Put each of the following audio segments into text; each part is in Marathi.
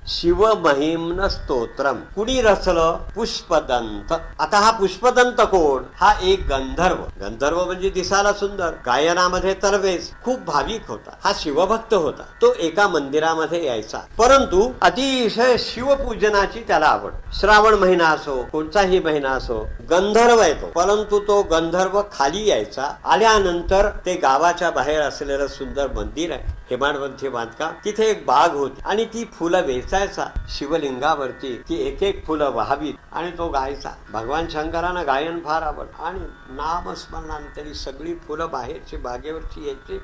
शिवमहिम्न स्तोत्रम. कुणी रचलं? पुष्पदंत. आता हा पुष्पदंत कोण? हा एक गंधर्व. गंधर्व म्हणजे दिसायला सुंदर, गायनामध्ये तरबेज, खूप भाविक होता. हा शिवभक्त होता. तो एका मंदिरामध्ये यायचा, परंतु अतिशय शिवपूजनाची त्याला आवड. श्रावण महिना असो, कोणताही महिना असो, गंधर्व येतो. परंतु तो गंधर्व खाली यायचा. आल्यानंतर ते गावाच्या बाहेर असलेलं सुंदर मंदिर आहे, हेमाडपंथी बांधकाम, तिथे एक बाग होती आणि ती फुलं वेचायचा शिवलिंगावरती. ती एक एक फुलं व्हावीत आणि तो गायचा. भगवान शंकरांना गायन फार आवड आणि नामस्मरणाने सगळी फुलं बाहेरची बागेवरची यायची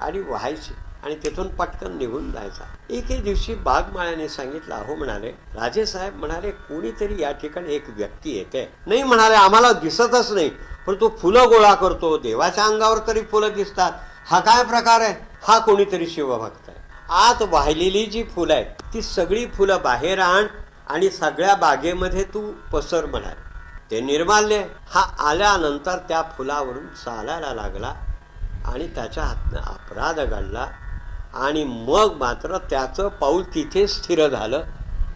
आणि व्हायची आणि तिथून पटकन निघून जायचा. एके दिवशी बागमाळ्याने सांगितलं, अहो म्हणाले, राजेसाहेब म्हणाले, कोणीतरी या ठिकाणी एक व्यक्ती येते. नाही म्हणाले, आम्हाला दिसतच नाही, पण तो फुलं गोळा करतो, देवाच्या अंगावर तरी फुलं दिसतात. हा काय प्रकार आहे? हा कोणीतरी शिवभक्त आहे. आत वाहिलेली जी फुलं आहेत ती सगळी फुलं बाहेर आण आणि सगळ्या बागेमध्ये तू पसर म्हणाले. ते निर्माल्य. हा आल्यानंतर त्या फुलावरून चालायला लागला आणि त्याच्या हातनं अपराध घडला आणि मग मात्र त्याचं पाऊल तिथे स्थिर झालं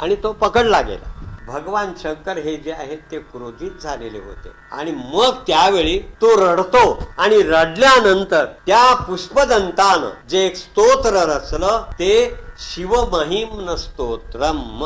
आणि तो पकडला गेला. भगवान शंकर हे जे आहेत ते क्रोधित झालेले होते आणि मग त्यावेळी तो रडतो आणि रडल्यानंतर त्या पुष्पदंतानं जे एक स्तोत्र रचलं ते शिवमहिम्न स्तोत्रम.